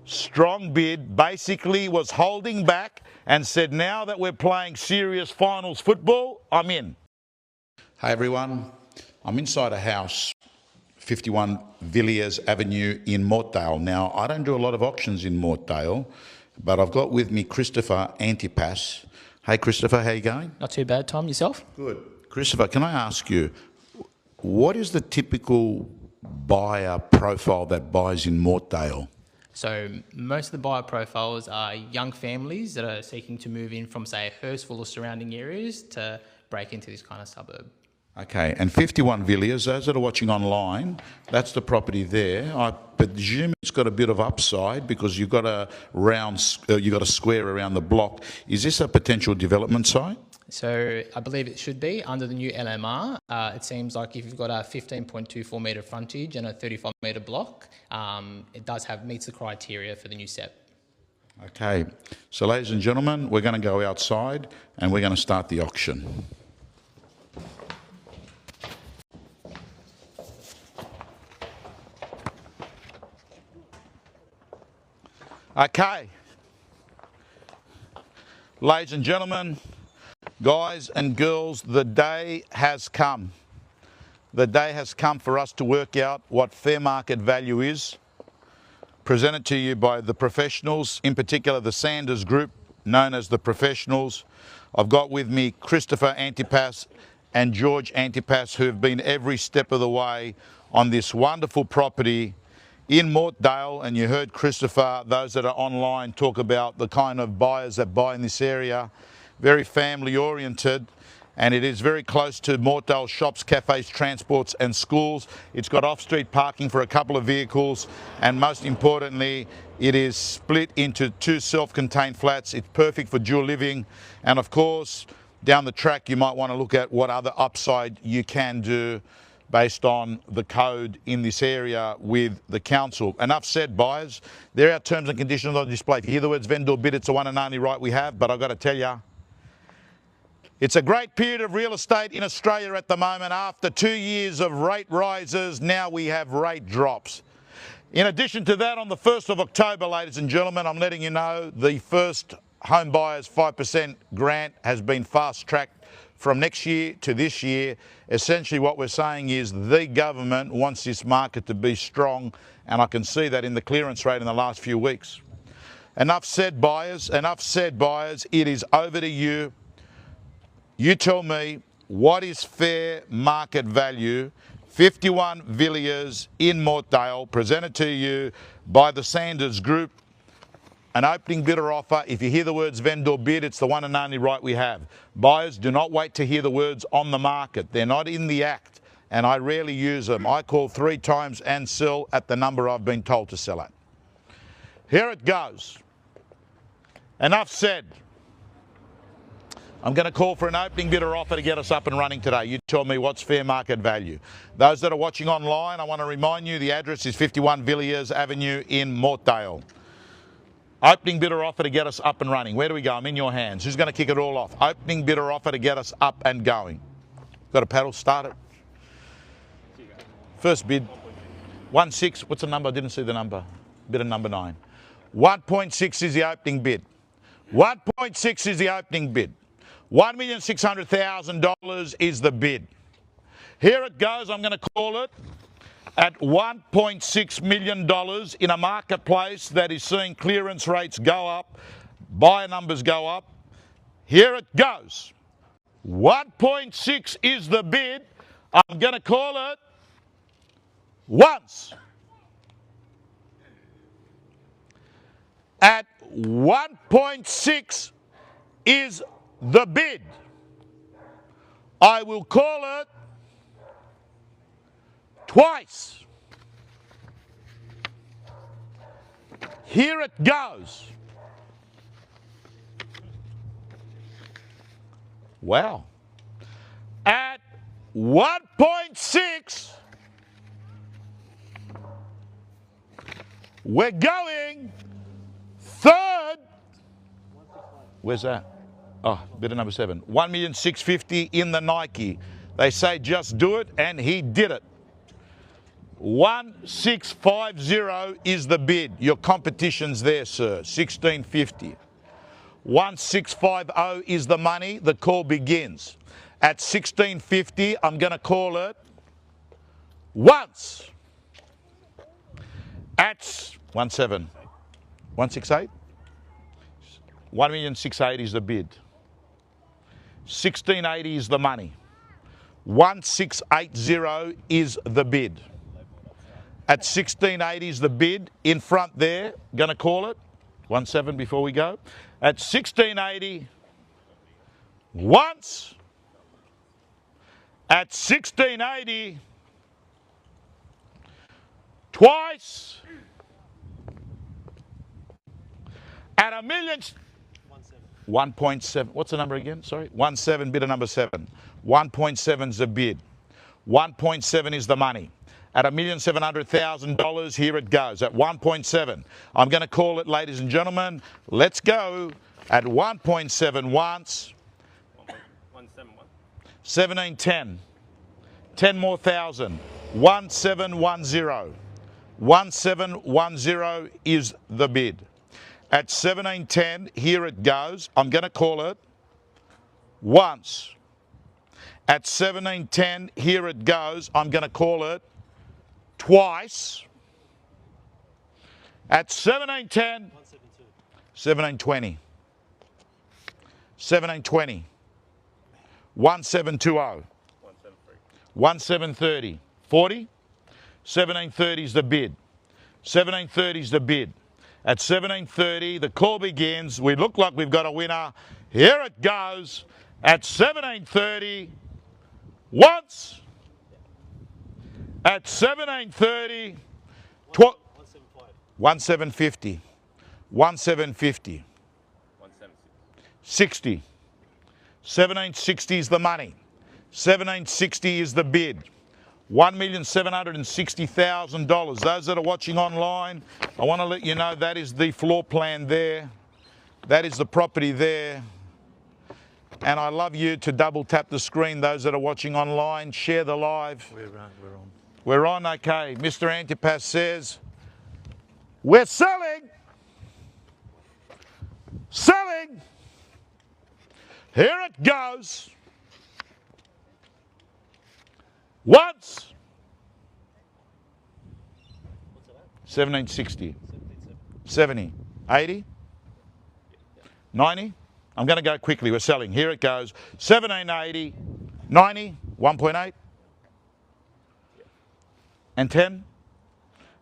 strong bid, basically was holding back and said, now that we're playing serious finals football, I'm in. Hey everyone, I'm inside a house, 51 Villiers Avenue in Mortdale. Now, I don't do a lot of auctions in Mortdale, but I've got with me Christopher Antipas. Hey Christopher, how you going? Not too bad, Tom. Yourself? Good. Christopher, can I ask you, what is the typical buyer profile that buys in Mortdale? So most of the buyer profiles are young families that are seeking to move in from, say, Hurstville or surrounding areas to break into this kind of suburb. Okay, and 51 Villiers, those that are watching online, that's the property there. I presume it's got a bit of upside because you've got a square around the block. Is this a potential development site? So I believe it should be under the new LMR. It seems like if you've got a 15.24 metre frontage and a 35 metre block, it meets the criteria for the new SEP. Okay, so ladies and gentlemen, we're going to go outside and we're going to start the auction. Okay, ladies and gentlemen, guys and girls, the day has come. The day has come for us to work out what fair market value is, presented to you by the professionals, in particular the Sanders Group, known as the Professionals. I've got with me Christopher Antipas and George Antipas, who have been every step of the way on this wonderful property in Mortdale. And you heard Christopher, those that are online, talk about the kind of buyers that buy in this area. Very family oriented, and it is very close to Mortdale shops, cafes, transports and schools. It's got off-street parking for a couple of vehicles, and most importantly, it is split into two self-contained flats. It's perfect for dual living, and of course, down the track you might want to look at what other upside you can do based on the code in this area with the council. Enough said, buyers. There are terms and conditions on display. If you hear the words vendor bid, it's the one and only right we have, but I've got to tell you, it's a great period of real estate in Australia at the moment. After 2 years of rate rises, now we have rate drops. In addition to that, on the 1st of October, ladies and gentlemen, I'm letting you know the first home buyers 5% grant has been fast-tracked from next year to this year. Essentially what we're saying is the government wants this market to be strong, and I can see that in the clearance rate in the last few weeks. Enough said, buyers. Enough said, buyers. It is over to you. You tell me, what is fair market value? 51 Villiers in Mortdale, presented to you by the Sanders Group. An opening bidder offer. If you hear the words vendor bid, it's the one and only right we have. Buyers, do not wait to hear the words on the market. They're not in the act, and I rarely use them. I call 3 times and sell at the number I've been told to sell at. Here it goes. Enough said. I'm going to call for an opening bidder offer to get us up and running today. You tell me what's fair market value. Those that are watching online, I want to remind you the address is 51 Villiers Avenue in Mortdale. Opening bidder offer to get us up and running. Where do we go? I'm in your hands. Who's going to kick it all off? Opening bidder offer to get us up and going. Got a paddle? Start it. First bid. 1.6. What's the number? I didn't see the number. Bidder number 9. 1.6 is the opening bid. 1.6 is the opening bid. $1,600,000 is the bid. Here it goes. I'm going to call it at $1.6 million in a marketplace that is seeing clearance rates go up, buyer numbers go up. Here it goes. 1.6 is the bid. I'm going to call it once. At 1.6 is the bid. I will call it twice. Here it goes. Wow. At 1.6, we're going third. Where's that? Oh, bidder number 7. 1,650,000 in the Nike. They say just do it, and he did it. 1650 is the bid. Your competition's there, sir. 1650. 1650 is the money. The call begins. At 1650, I'm going to call it once. At 17. 168? 1,680,000 is the bid. 1680 is the money. 1680 is the bid. At 1680 is the bid. In front there, going to call it 17 before we go. At 1680, once. At 1680, twice. At a million. 1.7. What's the number again? Sorry. 17, bidder number 7. 1.7 is the bid. 1.7 is the money. At $1,700,000, here it goes. At 1.7. I'm going to call it, ladies and gentlemen. Let's go. At 1.7 once. 1710. 10 more thousand. 1710. 1710 is the bid. At 1710, here it goes. I'm going to call it once. At 1710, here it goes. I'm going to call it twice. At 1710, 1720. 1720. 1720. 1730. 40. 1730 is the bid. 1730 is the bid. At 1730, the call begins. We look like we've got a winner. Here it goes. At 1730, once. At 1730, 1750. 1750. 60. 1760 is the money. 1760 is the bid. $1,760,000. Those that are watching online, I want to let you know that is the floor plan there. That is the property there. And I love you to double tap the screen, those that are watching online. Share the live. We're on. We're on, okay. Mr. Antipas says, we're selling. Selling. Here it goes. Once. 1760. 70. 80. 90. I'm going to go quickly. We're selling. Here it goes. 1780. 90. 1.8. And 10.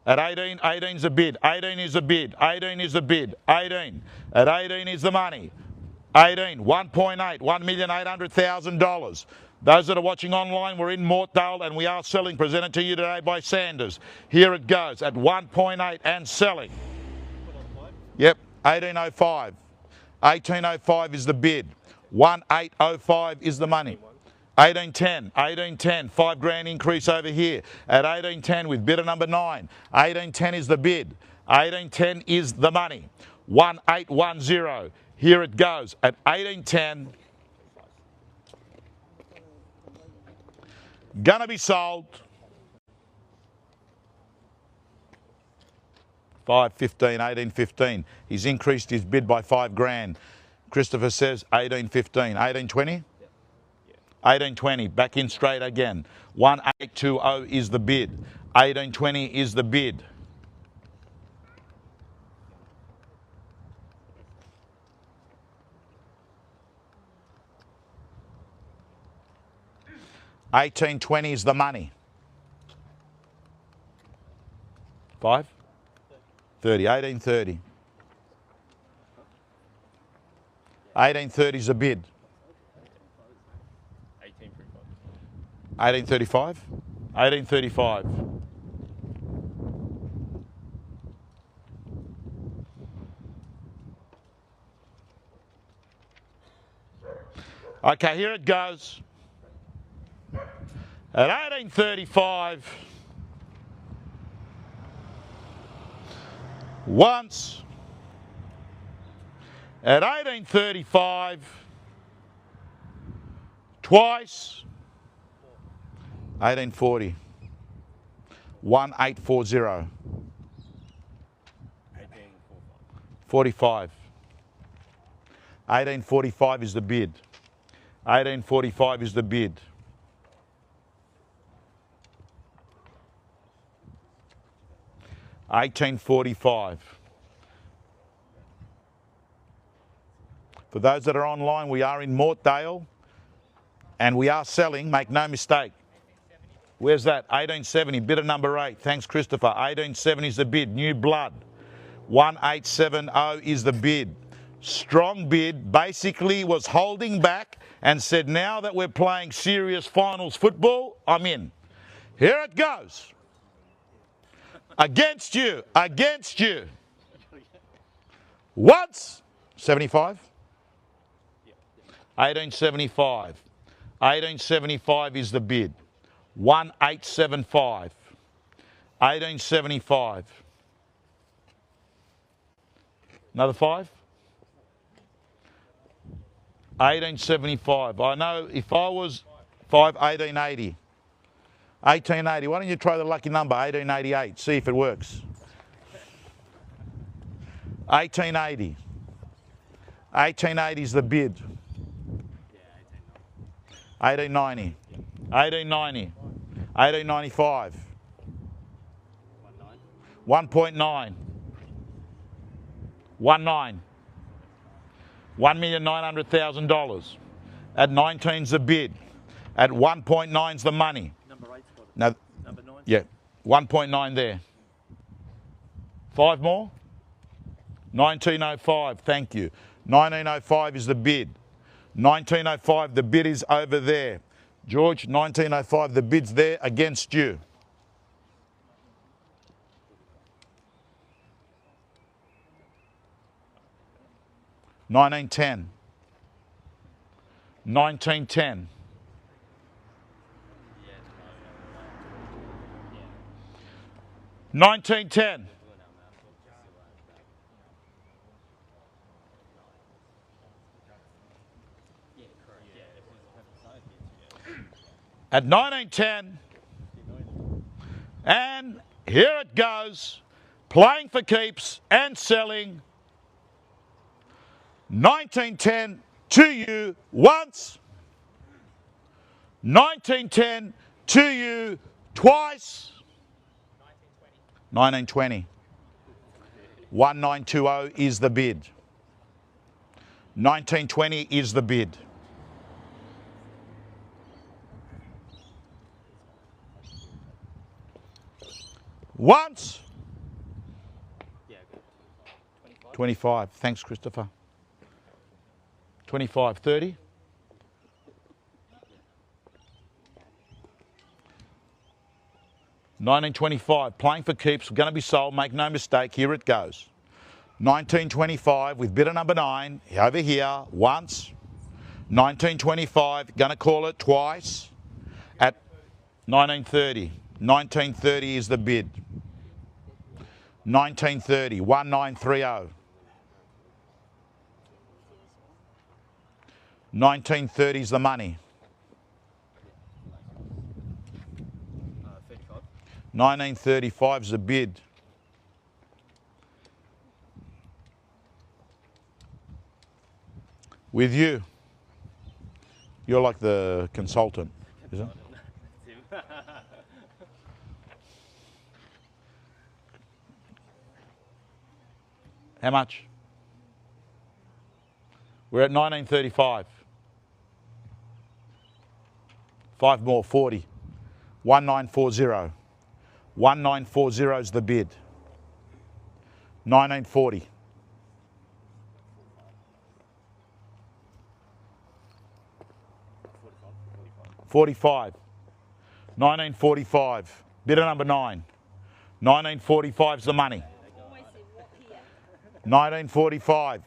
At 18. 18 is a bid. 18 is a bid. 18 is a bid. 18. At 18 is the money. 18. 1.8. $1,800,000. Those that are watching online, we're in Mortdale and we are selling, presented to you today by Sanders. Here it goes at 1.8 and selling. Yep, 1805. 1805 is the bid. 1805 is the money. 1810, 1810, $5,000 increase over here at 1810 with bidder number 9. 1810 is the bid. 1810 is the money. 1810. Here it goes at 1810. Gonna be sold. 515, 1815. He's increased his bid by $5,000. Christopher says 1815, 1820. 1820, back in straight again. 1820 is the bid. 1820 is the bid. $1820 is the money. 5? 30, 1830. 1830 is a bid. 1835? 1835. Okay, here it goes. At 1835, once. At 1835, twice. 1840. 1840. 45. 1845 is the bid. 1845 is the bid. $18.45. For those that are online, we are in Mortdale and we are selling, make no mistake. Where's that? 1870, bidder number 8. Thanks, Christopher. 1870 is the bid. New blood. 1870 is the bid. Strong bid, basically was holding back and said, now that we're playing serious finals football, I'm in. Here it goes. Against you, against you. Once, 75? 1875. 1875 is the bid. 1875. 1875. Another 5? 1875. I know if I was 5, 1880. 1880. Why don't you try the lucky number, 1888, see if it works. 1880. 1880 is the bid. 1890. 1890. 1895. 1.9. 19. $1,900,000. At 19's the bid. At 1.9's the money. Number 8's got it. Now, Number 9. yeah, 1.9 there. 5 more? 1905, thank you. 1905 is the bid. 1905, the bid is over there. George, 1905, the bid's there against you. $19.10. $19.10. $19.10. At 19.10, and here it goes, playing for keeps and selling. 19.10 to you once. 19.10 to you twice. 1920. 1920 is the bid. 1920 is the bid. Once. 25. Thanks, Christopher. 25, 30. $19.25, playing for keeps, going to be sold, make no mistake, here it goes. $19.25 with bidder number 9, over here, once. $19.25, going to call it twice at $19.30. $19.30 is the bid. $19.30, 1930. $19.30 is the money. 1935 is the bid. With you. You're like the consultant, is it? How much? We're at 1935. 5 more, 40. 1940. 1940 is the bid. 1940. 45. 1945. Bidder number 9. 1945 is the money. 1945.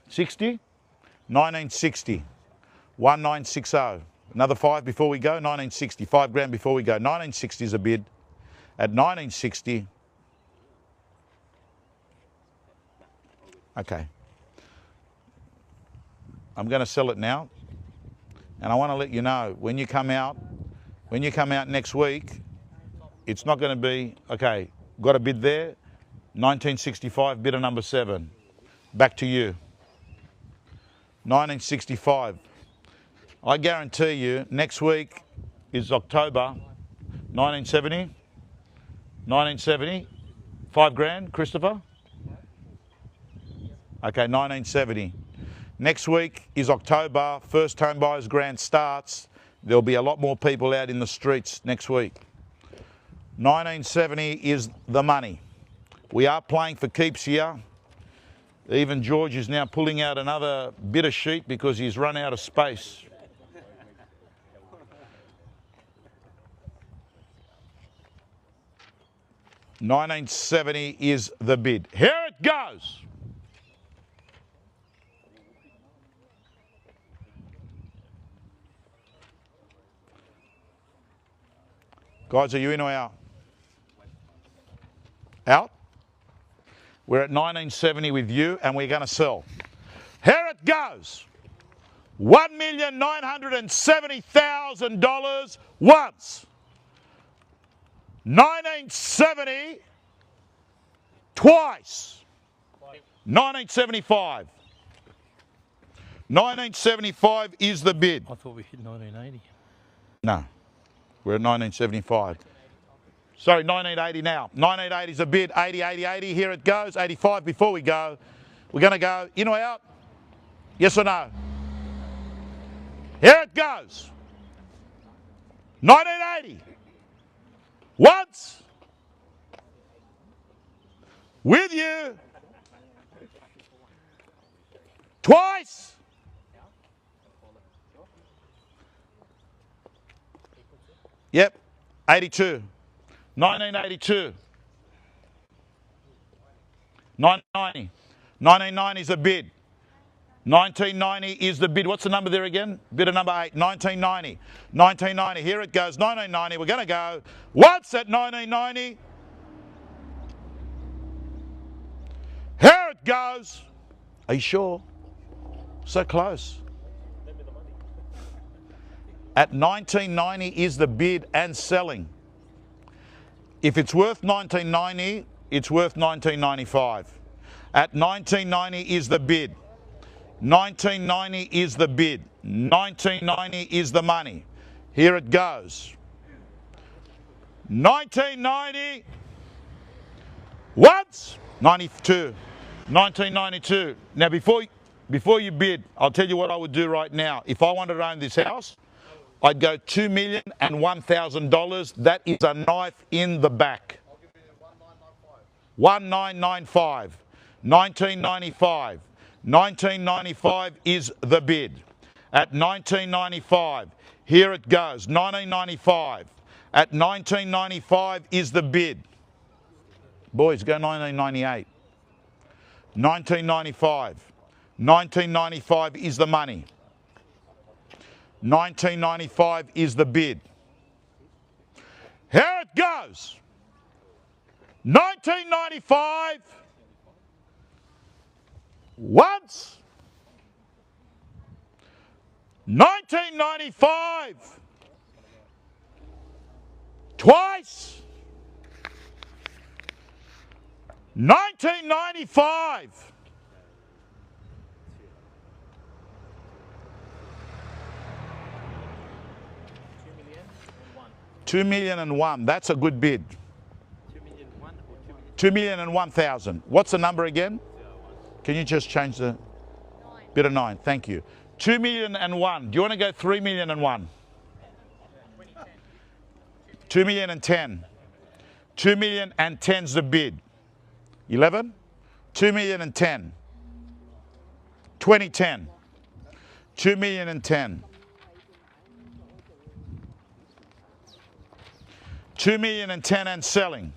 60? 1960. 1960. Another 5 before we go. 1960. 5 grand before we go. 1960 is a bid. At 1960. Okay. I'm going to sell it now. And I want to let you know, when you come out next week, it's not going to be, okay, got a bid there, 1965, bidder number 7. Back to you. 1965. I guarantee you, next week is October 1970. 1970. 5 grand, Christopher? Okay, 1970. Next week is October, first home buyers grant starts. There'll be a lot more people out in the streets next week. 1970 is the money. We are playing for keeps here. Even George is now pulling out another bidder sheet because he's run out of space. $1970 is the bid. Here it goes. Guys, are you in or out? Out? We're at 1970 with you, and we're going to sell. Here it goes. $1,970,000 once. 1970 twice. 1975. 1975 is the bid. I thought we hit 1980. No, we're at 1975. Sorry, 1980 now. 1980 is a bid. 80, 80, 80. Here it goes. 85 before we go. We're going to go in or out? Yes or no? Here it goes. 1980. Once. With you. Twice. Yep. 82. 1982. 1990. 1990 is a bid. 1990 is the bid. What's the number there again? Bidder number 8. 1990. 1990. Here it goes. 1990. We're going to go once at 1990. Here it goes. Are you sure? So close. At 1990 is the bid and selling. If it's worth 1990, it's worth 1995. At 1990 is the bid. 1990 is the bid. 1990 is the money. Here it goes. 1990. Once. 92. 1992. Now before you bid, I'll tell you what I would do right now. If I wanted to own this house, I'd go $2,001,000. That is a knife in the back. 1995. 1995. 1995 is the bid. At 1995, here it goes. 1995. At 1995 is the bid. Boys, go 1998. 1995. 1995 is the money. 1995 is the bid. Here it goes. 1995. Once. 1995. Twice. 1995. $2,000,001. That's a good bid. 2,001,000. What's the number again? Can you just change the bid of 9? Thank you. 2,000,001. Do you want to go 3,000,001? 2,010,000. 2,010,000's the bid. 11. 2,010,000. 2010. 2,010,000. 2,010,000 and selling.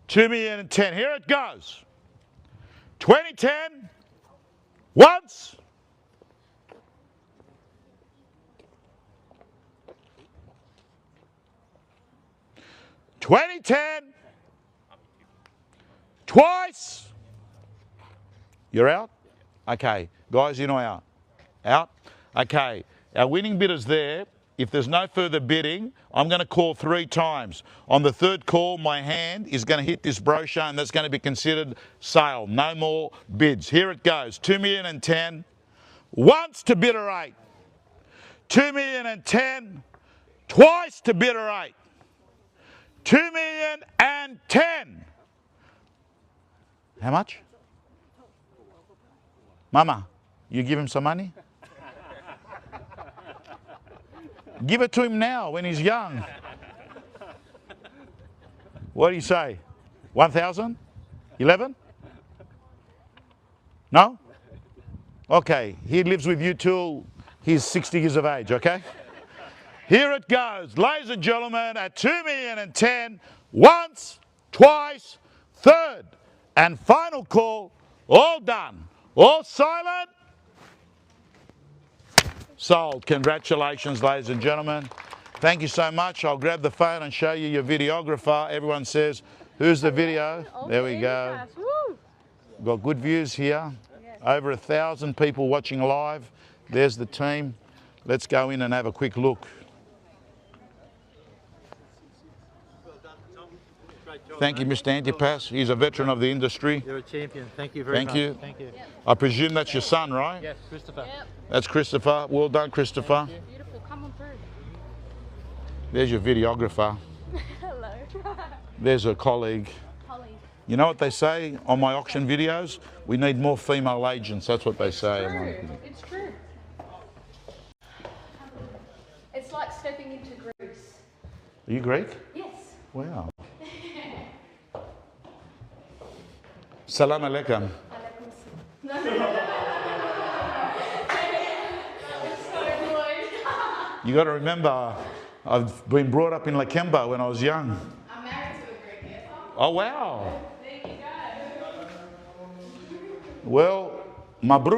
$2,010,000. Here it goes. 2010. Once. 2010. twice. You're out? Okay. Guys, you know out. Out? Okay. Our winning bidder's there. If there's no further bidding, I'm going to call 3 times. On the third call, my hand is going to hit this brochure and that's going to be considered sale. No more bids. Here it goes. 2,010,000. Once to bidder 8. 2,010,000. Twice to bidder 8. 2,010,000. How much? Mama, you give him some money? Give it to him now when he's young. What do you say? 1,000? 11? No? Okay, he lives with you till he's 60 years of age, okay? Here it goes, ladies and gentlemen, at 2,010,000, once, twice, third, and final call, all done. All silent. Sold. Congratulations, ladies and gentlemen. Thank you so much. I'll grab the phone and show you your videographer. Everyone says, who's the video? There we go. Got good views here. Over 1,000 people watching live. There's the team. Let's go in and have a quick look. Thank you, Mr. Antipas. He's a veteran of the industry. You're a champion. Thank you very much. Thank you. I presume that's your son, right? Yes, Christopher. Yep. That's Christopher. Well done, Christopher. Beautiful. Come on through. There's your videographer. Hello. There's her colleague. You know what they say on my auction videos? We need more female agents. That's what they say. It's true. It's like stepping into Greece. Are you Greek? Yes. Wow. Salam alaikum. You got to remember, I've been brought up in Lakemba when I was young. I'm married to a Greek, yes. Oh wow. There you go. Well, Mabruk.